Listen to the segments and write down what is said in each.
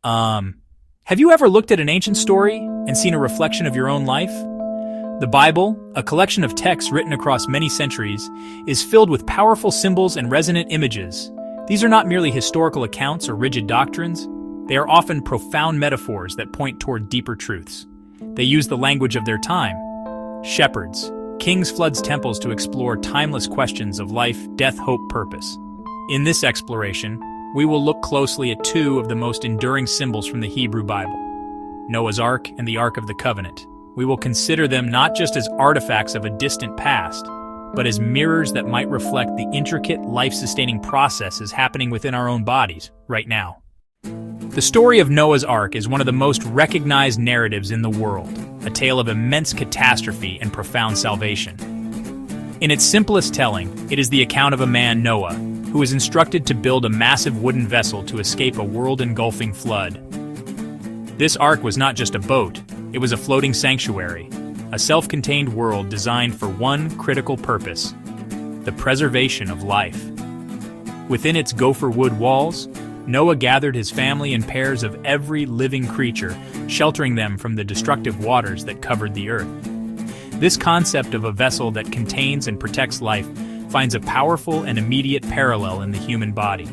Have you ever looked at an ancient story and seen a reflection of your own life? The Bible, a collection of texts written across many centuries, is filled with powerful symbols and resonant images. These are not merely historical accounts or rigid doctrines. They are often profound metaphors that point toward deeper truths. They use the language of their time. Shepherds, kings flood temples to explore timeless questions of life, death, hope, purpose. In this exploration, we will look closely at two of the most enduring symbols from the Hebrew Bible, Noah's Ark and the Ark of the Covenant. We will consider them not just as artifacts of a distant past, but as mirrors that might reflect the intricate, life-sustaining processes happening within our own bodies right now. The story of Noah's Ark is one of the most recognized narratives in the world, a tale of immense catastrophe and profound salvation. In its simplest telling, it is the account of a man, Noah, who was instructed to build a massive wooden vessel to escape a world-engulfing flood. This ark was not just a boat, it was a floating sanctuary, a self-contained world designed for one critical purpose: the preservation of life. Within its gopher wood walls, Noah gathered his family in pairs of every living creature, sheltering them from the destructive waters that covered the earth. This concept of a vessel that contains and protects life finds a powerful and immediate parallel in the human body.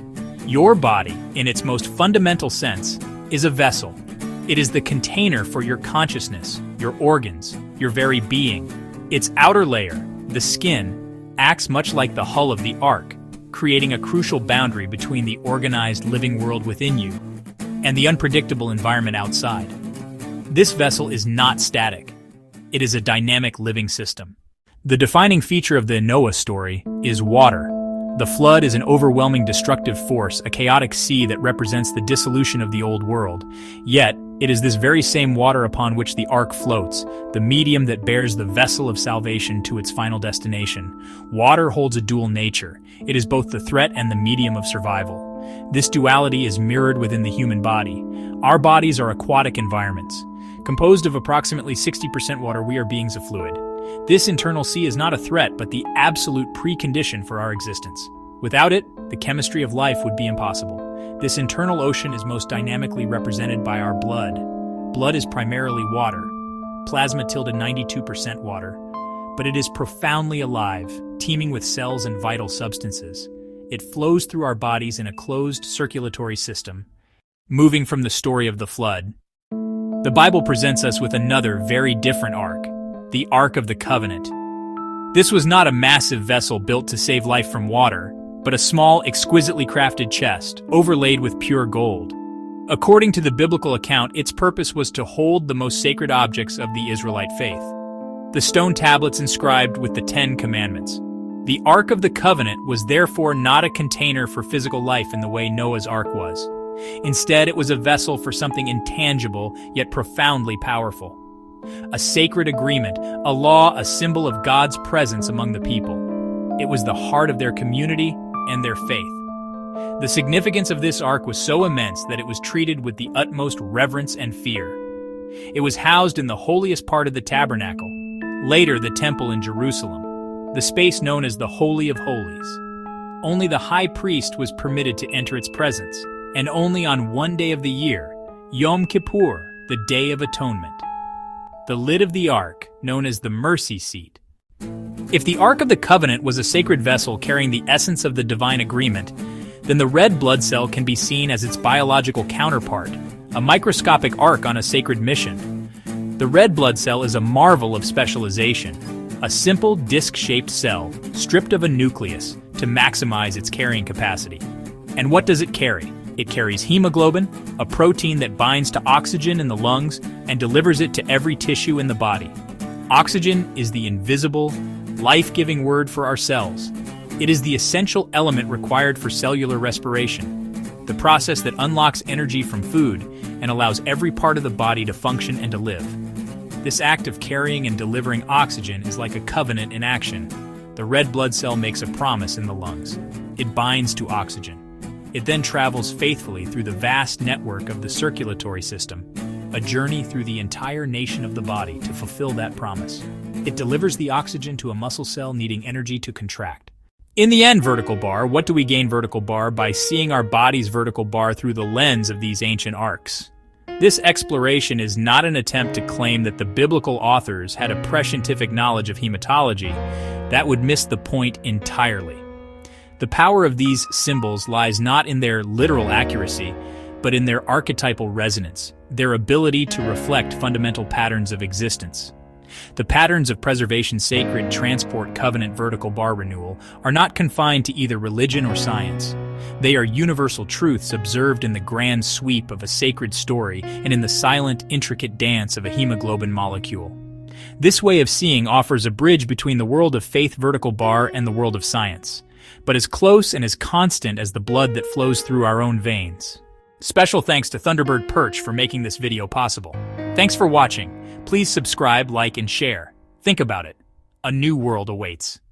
Your body, in its most fundamental sense, is a vessel. It is the container for your consciousness, your organs, your very being. Its outer layer, the skin, acts much like the hull of the ark, creating a crucial boundary between the organized living world within you and the unpredictable environment outside. This vessel is not static. It is a dynamic living system. The defining feature of the Noah story is water. The flood is an overwhelming destructive force, a chaotic sea that represents the dissolution of the old world. Yet, it is this very same water upon which the ark floats, the medium that bears the vessel of salvation to its final destination. Water holds a dual nature. It is both the threat and the medium of survival. This duality is mirrored within the human body. Our bodies are aquatic environments. Composed of approximately 60% water, we are beings of fluid. This internal sea is not a threat, but the absolute precondition for our existence. Without it, the chemistry of life would be impossible. This internal ocean is most dynamically represented by our blood. Blood is primarily water, plasma tilde 92% water, but it is profoundly alive, teeming with cells and vital substances. It flows through our bodies in a closed circulatory system. Moving from the story of the flood, the Bible presents us with another very different ark, the Ark of the Covenant. This was not a massive vessel built to save life from water, but a small, exquisitely crafted chest, overlaid with pure gold. According to the biblical account, its purpose was to hold the most sacred objects of the Israelite faith. The stone tablets inscribed with the 10 Commandments. The Ark of the Covenant was therefore not a container for physical life in the way Noah's Ark was. Instead, it was a vessel for something intangible, yet profoundly powerful. A sacred agreement, a law, a symbol of God's presence among the people. It was the heart of their community and their faith. The significance of this ark was so immense that it was treated with the utmost reverence and fear. It was housed in the holiest part of the tabernacle, later the temple in Jerusalem, the space known as the Holy of Holies. Only the high priest was permitted to enter its presence, and only on one day of the year, Yom Kippur, the Day of Atonement. The lid of the ark, known as the mercy seat. If the Ark of the Covenant was a sacred vessel carrying the essence of the divine agreement, then the red blood cell can be seen as its biological counterpart, a microscopic ark on a sacred mission. The red blood cell is a marvel of specialization, a simple disc-shaped cell stripped of a nucleus to maximize its carrying capacity. And what does it carry? It carries hemoglobin, a protein that binds to oxygen in the lungs and delivers it to every tissue in the body. Oxygen is the invisible, life-giving word for our cells. It is the essential element required for cellular respiration, the process that unlocks energy from food and allows every part of the body to function and to live. This act of carrying and delivering oxygen is like a covenant in action. The red blood cell makes a promise in the lungs. It binds to oxygen. It then travels faithfully through the vast network of the circulatory system, a journey through the entire nation of the body to fulfill that promise. It delivers the oxygen to a muscle cell needing energy to contract. In the end, vertical bar, what do we gain vertical bar? By seeing our body's vertical bar through the lens of these ancient arcs. This exploration is not an attempt to claim that the biblical authors had a prescientific knowledge of hematology. That would miss the point entirely. The power of these symbols lies not in their literal accuracy, but in their archetypal resonance, their ability to reflect fundamental patterns of existence. The patterns of preservation, sacred, transport, covenant, vertical bar renewal are not confined to either religion or science. They are universal truths observed in the grand sweep of a sacred story and in the silent, intricate dance of a hemoglobin molecule. This way of seeing offers a bridge between the world of faith vertical bar and the world of science, but as close and as constant as the blood that flows through our own veins. Special thanks to Thunderbird Perch for making this video possible. Thanks for watching. Please subscribe, like, and share. Think about it. A new world awaits.